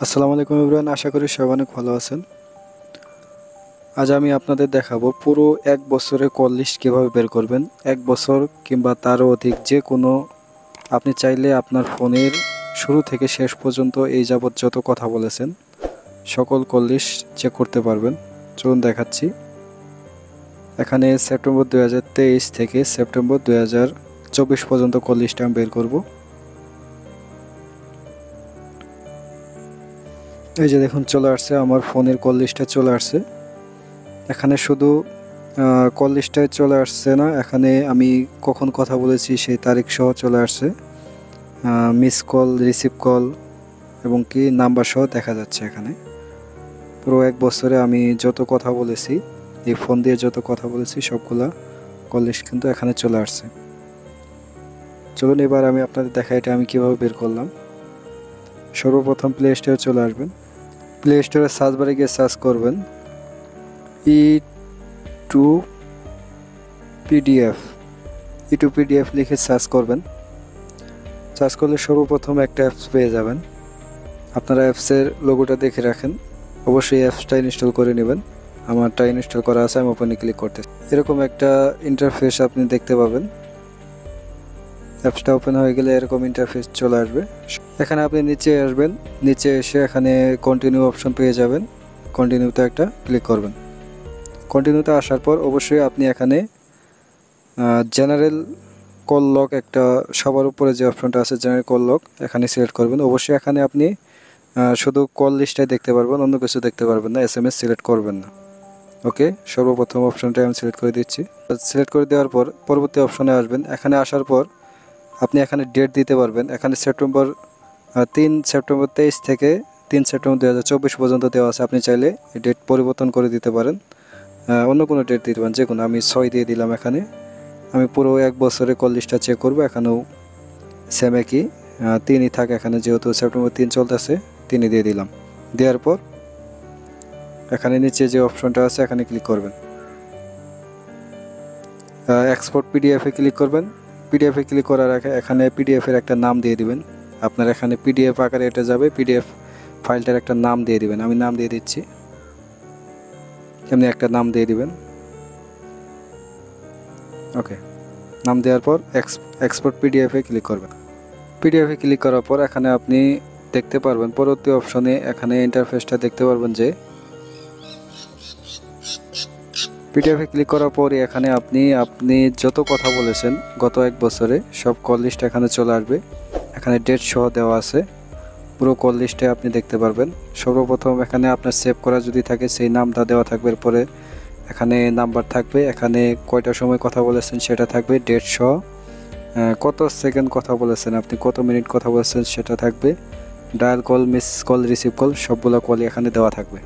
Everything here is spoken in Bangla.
আসসালামু আলাইকুম এভরিওয়ান, আশা করি সবাই অনেক ভালো আছেন। আজ আমি আপনাদের দেখাবো পুরো এক বছরের কল লিস্ট কীভাবে বের করবেন। এক বছর কিংবা তারও অধিক যে কোনো আপনি চাইলে আপনার ফোনের শুরু থেকে শেষ পর্যন্ত এই যাবৎ যত কথা বলেছেন সকল কল লিস্ট চেক করতে পারবেন। চলুন দেখাচ্ছি। এখানে সেপ্টেম্বর 2023 থেকে সেপ্টেম্বর 2024 পর্যন্ত কল লিস্ট আমি বের করব। এই যে দেখুন চলে আসছে, আমার ফোনের কল লিস্টে চলে আসছে। এখানে শুধু কল লিস্টটায় চলে আসছে না, এখানে আমি কখন কথা বলেছি সেই তারিখ সহ চলে আসছে, মিস কল, রিসিভ কল এবং কি নাম্বার সহ দেখা যাচ্ছে। এখানে পুরো এক বছরে আমি যত কথা বলেছি, এই ফোন দিয়ে যত কথা বলেছি সবগুলা কল লিস্ট কিন্তু এখানে চলে আসছে। চলুন এবার আমি আপনাদের দেখাই এটা আমি কীভাবে বের করলাম। সর্বপ্রথম প্লে স্টোরে চলে আসবেন। প্লে স্টোরে সার্চ বারে গিয়ে সার্চ করবেন টু পিডিএফ লিখে সার্চ করবেন। সার্চ করলে সর্বপ্রথম একটা অ্যাপস পেয়ে যাবেন। আপনারা অ্যাপসের লোগোটা দেখে রাখেন, অবশ্যই অ্যাপসটা ইনস্টল করে নেবেন। আমারটা ইনস্টল করা আছে, আমি ওপেনে ক্লিক করতে। এরকম একটা ইন্টারফেস আপনি দেখতে পাবেন। অ্যাপসটা ওপেন হয়ে গেলে এরকম ইন্টারফেস চলে আসবে। এখানে আপনি নিচে আসবেন, নিচে এসে এখানে কন্টিনিউ অপশন পেয়ে যাবেন। কন্টিনিউতে একটা ক্লিক করবেন। কন্টিনিউতে আসার পর অবশ্যই আপনি এখানে জেনারেল কল লক, একটা সবার উপরে যে অপশনটা আছে জেনারেল কল লক, এখানে সিলেক্ট করবেন। অবশ্যই এখানে আপনি শুধু কল লিস্টটাই দেখতে পারবেন, অন্য কিছু দেখতে পারবেন না, SMS সিলেক্ট করবেন না। ওকে, সর্বপ্রথম অপশনটাই আমি সিলেক্ট করে দিচ্ছি। সিলেক্ট করে দেওয়ার পর পরবর্তী অপশনে আসবেন। এখানে আসার পর আপনি এখানে ডেট দিতে পারবেন। এখানে সেপ্টেম্বর 3 সেপ্টেম্বর 23 থেকে 3 সেপ্টেম্বর 2024 পর্যন্ত দেওয়া আছে। আপনি চাইলে এই ডেট পরিবর্তন করে দিতে পারেন, অন্য কোনো ডেট দিতে পারেন, যে কোনো। আমি 6 দিয়ে দিলাম। এখানে আমি পুরো এক বছরে কল লিস্টটা চেক করবো। এখানেও সেম একই 3ই থাকে, এখানে যেহেতু সেপ্টেম্বর 3 চলতেছে 3ই দিয়ে দিলাম। দেওয়ার পর এখানে নিচে যে অপশনটা আছে এখানে ক্লিক করবেন। এক্সপোর্ট পিডিএফে ক্লিক করবেন। পিডিএফে ক্লিক করার আগে এখানে পিডিএফের একটা নাম দিয়ে দিবেন। আপনার এখানে পিডিএফ আকারে এটা যাবে, পিডিএফ ফাইলটার একটা নাম দিয়ে দিবেন। আমি নাম দিয়ে দিচ্ছি, এমনি একটা নাম দিয়ে দিবেন। ওকে, নাম দেওয়ার পর এক্সপোর্ট পিডিএফে ক্লিক করবেন। পিডিএফে ক্লিক করার পর এখানে আপনি দেখতে পারবেন পরবর্তী অপশনে, এখানে ইন্টারফেসটা দেখতে পারবেন যে পিডিএফে ক্লিক করার পরে এখানে আপনি যত কথা বলেছেন গত এক বছরে সব কল লিস্ট এখানে চলে আসবে। এখানে ডেট সহ দেওয়া আছে, পুরো কল লিস্টে আপনি দেখতে পারবেন। সর্বপ্রথম এখানে আপনার সেভ করা যদি থাকে সেই নামটা দেওয়া থাকবে, এরপরে এখানে নাম্বার থাকবে, এখানে কয়টার সময় কথা বলেছেন সেটা থাকবে, ডেট সহ কত সেকেন্ড কথা বলেছেন, আপনি কত মিনিট কথা বলেছেন সেটা থাকবে, dial call, miss call, receive call, সবগুলো কলই এখানে দেওয়া থাকবে।